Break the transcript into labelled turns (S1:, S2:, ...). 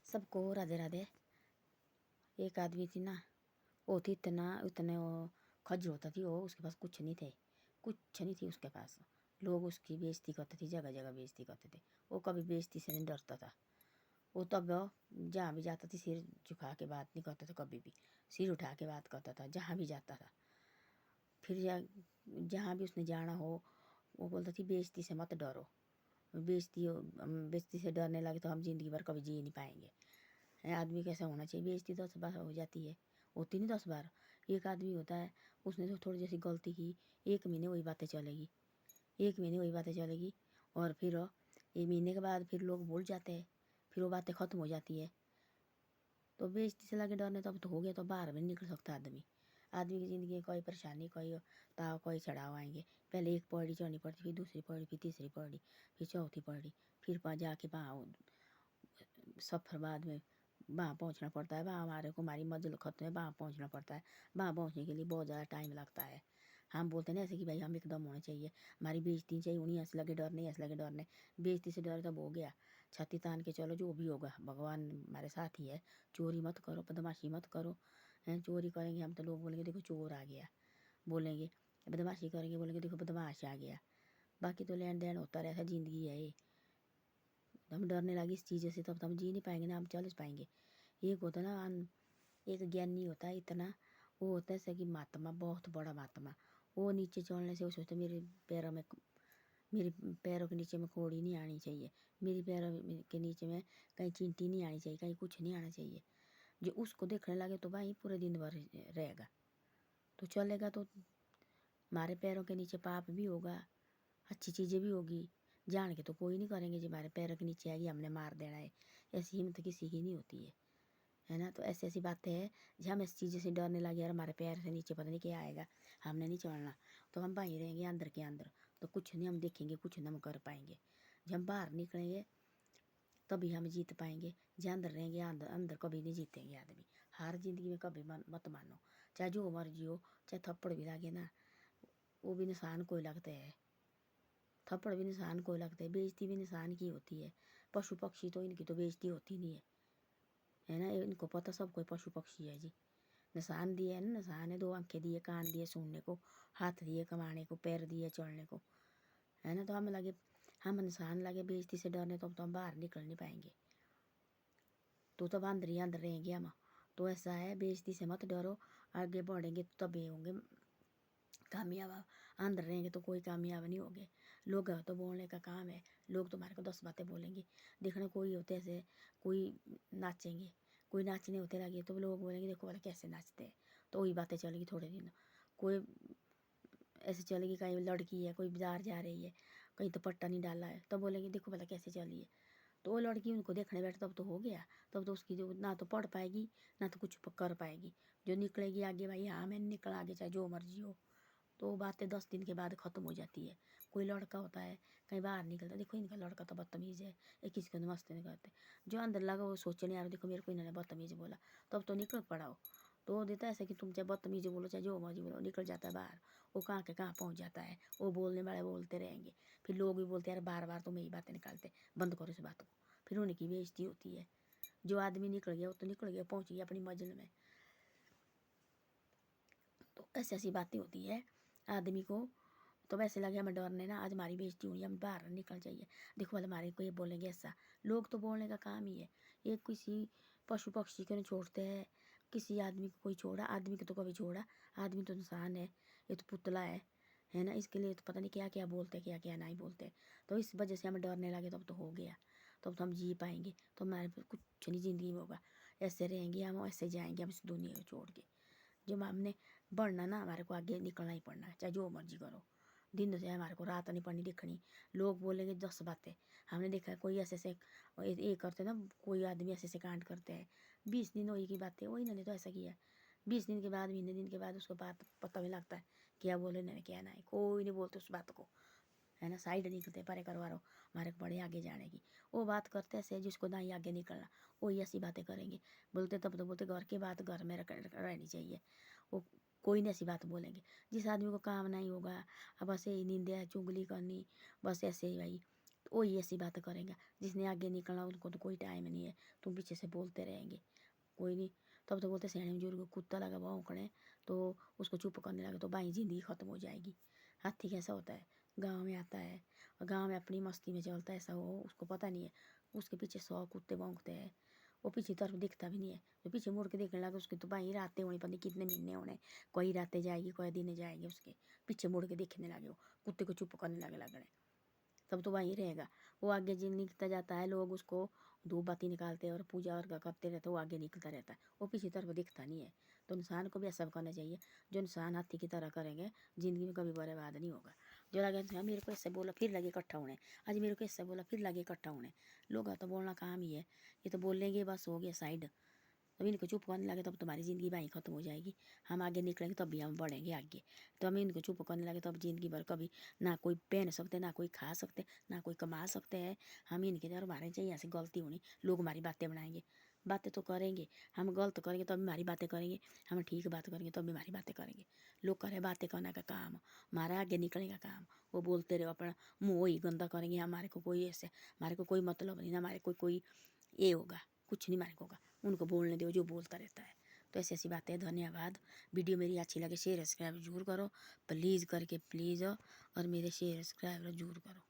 S1: सबको राधे राधे। एक आदमी थी ना, वो थी उतने वो खज्जर होता थी, वो उसके पास कुछ नहीं थे, कुछ नहीं थी उसके पास। लोग उसकी बेइज्जती करते थे, जगह जगह बेइज्जती करते थे। वो कभी बेइज्जती से नहीं डरता था। वो तब जहाँ भी जाता था सिर झुका के बात नहीं करता था, कभी भी सिर उठा के बात करता था जहाँ भी जाता था। फिर जहाँ भी उसने जाना हो वो बोलता थी बेइज्जती से मत डरो, बेइज्जती से डरने लगे तो हम जिंदगी भर कभी जी नहीं पाएंगे। आदमी कैसा होना चाहिए, बेइज्जती 10 बार हो जाती है, होती नहीं 10 बार। एक आदमी होता है, उसने तो थोड़ी जैसी गलती की, 1 महीने वही बातें चलेगी, 1 महीने वही बातें चलेगी, और फिर 1 महीने के बाद फिर लोग भूल जाते हैं, फिर वो बातें ख़त्म हो जाती है। तो बेइज्जती से लगे डरने तब तो हो गया, तो बाहर भी नहीं निकल सकता आदमी। आदमी की ज़िंदगी में कोई परेशानी, कोई ताव, कोई चढ़ाव आएंगे। पहले एक पौड़ी चढ़नी पड़ती, फिर दूसरी पौड़ी, फिर तीसरी पौड़ी, फिर चौथी पौड़ी, फिर जाके वहाँ सफ़र बाद में वहाँ पहुँचना पड़ता है। वहाँ हमारी मंजिल खत्म है, वहाँ पहुँचना पड़ता है। वहाँ पहुँचने के लिए बहुत ज़्यादा टाइम लगता है। हम बोलते हैं ना ऐसे कि भाई हम एकदम होने चाहिए, हमारी बेइज्जती नहीं चाहिए, उन्हीं ऐसे लगे डर नहीं, ऐसे लगे डर नहीं। बेइज्जती से डर तब हो गया, छाती तान के चलो, जो भी होगा भगवान हमारे साथ ही है। चोरी मत करो, बदमाशी मत करो। हैं, चोरी करेंगे हम तो लोग बोलेंगे देखो चोर आ गया, बोलेंगे। बदमाशी करेंगे बोलेंगे देखो बदमाश आ गया। बाकी तो लेन देन होता रहता, ज़िंदगी है ये। हम डरने लगे इस चीज़ों से तब तो हम जी नहीं पाएंगे ना, हम चल पाएंगे। एक होता ना एक ज्ञानी होता है इतना, वो होता है कि महात्मा, बहुत बड़ा महात्मा। वो नीचे चलने से वो सोचते मेरे पैरों के नीचे में कोड़ी नहीं आनी चाहिए, मेरे पैरों के नीचे में कहीं चींटी नहीं आनी चाहिए, कहीं कुछ नहीं आना चाहिए। जो उसको देखने लगे तो भाई पूरे दिन भर रहेगा, तो चलेगा तो हमारे पैरों के नीचे पाप भी होगा, अच्छी चीज़ें भी होगी। जान के तो कोई नहीं करेंगे, जो हमारे पैरों के नीचे आएगी हमने मार देना है, ऐसी हिम्मत किसी की नहीं होती है ना। तो ऐसी ऐसी बातें हैं, जब हम इस चीज़ से डरने लगे यार हमारे पैर से नीचे पता नहीं क्या आएगा, हमने नहीं चढ़ना, तो हम वहीं रहेंगे अंदर के अंदर, तो कुछ नहीं हम देखेंगे, कुछ नहीं हम कर पाएंगे। जब हम बाहर निकलेंगे तभी हम जीत पाएंगे। जहाँ अंदर रहेंगे अंदर अंदर कभी नहीं जीतेंगे आदमी। हार जिंदगी में कभी मत मानो, चाहे जो मर्जी हो, चाहे थप्पड़ भी लगे ना, वो भी निशान कोई लगते हैं, थप्पड़ भी निशान कोई लगते हैं, बेइज्जती भी निशान की होती है। पशु पक्षी तो इनकी तो बेइज्जती होती नहीं है ना, इनको पता सब कोई पशु पक्षी है जी। निशान दिए है ना, निशान है, 2 आंखें दिए, कान दिए सुनने को, हाथ दिए कमाने को, पैर दिए चलने को, है ना। तो हमें लगे, हम निशान लगे बेइज्जती से डरने, तो हम बाहर निकल नहीं पाएंगे, तो तब अंदर ही अंदर रहेंगे हम। तो ऐसा है, बेइज्जती से मत डरो, आगे बढ़ेंगे तो तभी होंगे कामयाब। अंदर रहेंगे तो कोई कामयाब नहीं होंगे। लोग तो बोलने का काम है, लोग तुम्हारे को 10 बातें बोलेंगे। देखना कोई होते ऐसे, कोई नाचेंगे, कोई नाचने होते लगे तो लोग बोलेंगे देखो वाला कैसे नाचते हैं, तो वही बातें चलेगी थोड़े दिन। कोई ऐसे चलेगी, कहीं लड़की है, कोई बाजार जा रही है, कहीं तो पट्टा नहीं डाला है, तो बोलेंगे देखो भला कैसे चली है, तो वो लड़की उनको देखने बैठे तब तो हो गया। तब तो उसकी जो ना तो पढ़ पाएगी ना तो कुछ कर पाएगी, जो निकलेगी आगे भाई हाँ मैं निकल आगे चाहे जो मर्जी हो, तो वो बातें 10 दिन के बाद ख़त्म हो जाती है। कोई लड़का होता है कहीं बाहर निकलता, देखो इनका लड़का तो बदतमीज़ है, ये किसी को मस्ती नहीं करते, जो अंदर लगा वो सोचने यार देखो मेरे को इन्होंने बदतमीज़ बोला, तब तो निकल पड़ा हो। तो वो देता है ऐसा कि तुम चाहे बदतमीज़ी बोलो चाहे जो मर्जी बोलो, निकल जाता है बाहर, वो कहाँ के कहाँ पहुँच जाता है। वो बोलने वाले बोलते रहेंगे, फिर लोग भी बोलते हैं यार बार बार तुम यही बातें निकालते, बंद करो इस बात को, फिर उनकी बेइज्जती होती है। जो आदमी निकल गया वो तो निकल गया, पहुँच गया अपनी मंजिल में। तो ऐसी ऐसी बातें होती है आदमी को। तो वैसे लगे हमें डरने ना, आज हमारी बेइज्जती हुई, हम बाहर निकल जाइए, देखो वाले हमारे को ये बोलेंगे ऐसा। लोग तो बोलने का काम ही है, ये किसी पशु पक्षी को नहीं छोड़ते हैं, किसी आदमी को कोई छोड़ा, आदमी को तो कभी छोड़ा। आदमी तो इंसान है, ये तो पुतला है ना, इसके लिए तो पता नहीं क्या क्या बोलते, क्या क्या नहीं बोलते। तो इस वजह से हमें डरने लगे तब तो हो गया, तब तो हम जी पाएंगे, तो हमारे कुछ नहीं ज़िंदगी में होगा। ऐसे रहेंगे हम, ऐसे जाएंगे हम इस दुनिया को छोड़ के। जब हमने बढ़ना ना, हमारे को आगे निकलना ही पड़ना है, चाहे जो मर्जी करो। दिन से हमारे को रात नहीं पड़नी दिखनी। लोग बोलेंगे 10 बातें, हमने देखा है कोई ऐसे ऐसे ये करते ना, कोई आदमी ऐसे ऐसे कांड करते हैं, 20 दिन वही की बात है, वही इन्होंने तो ऐसा किया, 20 दिन के बाद, महीने दिन के बाद उसको बात पता भी लगता है क्या बोले इन्होंने क्या नहीं, कोई नहीं बोलते उस बात को, है ना। साइड निकलते परे करवा रहो, हमारे को बड़े आगे जाने की। वो बात करते ऐसे जिसको ना ही आगे निकलना, वही ऐसी बातें करेंगे। बोलते तब तो बोलते घर की बात घर में रहनी चाहिए, वो कोई नहीं ऐसी बात बोलेंगे। जिस आदमी को काम नहीं होगा, अब बस यही निंदा चुगली करनी, बस ऐसे ही भाई, तो वही ऐसी बातें करेंगे। जिसने आगे निकलना उनको तो कोई टाइम नहीं है, तुम पीछे से बोलते रहेंगे, कोई नहीं। तब तो बोलते सियाने बुजुर्ग कुत्ता लगा भौंकने तो उसको चुप करने लगे तो भाई ज़िंदगी ख़त्म हो जाएगी। हाथी कैसा होता है, गाँव में आता है और गाँव में अपनी मस्ती में चलता है, ऐसा हो उसको पता नहीं है उसके पीछे 100 कुत्ते भौंकते हैं, वो पीछे तरफ दिखता भी नहीं है। जो पीछे मुड़ के देखने लगे उसके तो भाई रातें होनी, पता नहीं कितने महीने होने, कोई रातें जाएगी कोई दिन जाएगी, उसके पीछे मुड़ के देखने लगे, वो कुत्ते को चुप करने लगे लगने, तब तो वहीं रहेगा। वो आगे जिन निकलता जाता है, लोग उसको धूप बाती निकालते हैं और पूजा और करते रहते, वो आगे निकलता रहता है, वो पीछे तरफ दिखता नहीं है। तो इंसान को भी ऐसा करना चाहिए, जो इंसान हाथी की तरह करेंगे ज़िंदगी में कभी बर्बाद नहीं होगा। जो लगे इंसान मेरे को इससे बोला फिर लगे इकट्ठा होने, आज मेरे को इससे बोला फिर लगे इकट्ठा होने, लोग तो बोलना काम ही है, ये तो बोल लेंगे बस हो गया साइड। तब इनको चुप करने लगे तब तुम्हारी ज़िंदगी वहीं ख़त्म हो जाएगी। हम आगे निकलेंगे तब भी हम बढ़ेंगे आगे। तो हम इनको चुप करने लगे तब ज़िंदगी भर कभी ना कोई पहन सकते, ना कोई खा सकते, ना कोई कमा सकते हैं। हम इनके और हमारे चाहिए यहाँ से गलती होनी, लोग हमारी बातें बनाएंगे, बातें तो करेंगे, हम गलत करेंगे तब हमारी बातें करेंगे, हम ठीक बात करेंगे तब भी हमारी बातें करेंगे। लोग करें बातें करने का काम, हमारा आगे निकलने का काम, वो बोलते रहो अपना मुँह ही गंदा करेंगे, हमारे को कोई ऐसे हमारे को कोई मतलब नहीं ना, हमारे को कोई ये होगा कुछ नहीं, मारे को होगा, उनको बोलने दो जो बोलता रहता है। तो ऐसी ऐसी बातें। धन्यवाद। वीडियो मेरी अच्छी लगे शेयर सब्सक्राइब जरूर करो, प्लीज़ करके प्लीज़, और मेरे शेयर सब्सक्राइब जरूर करो।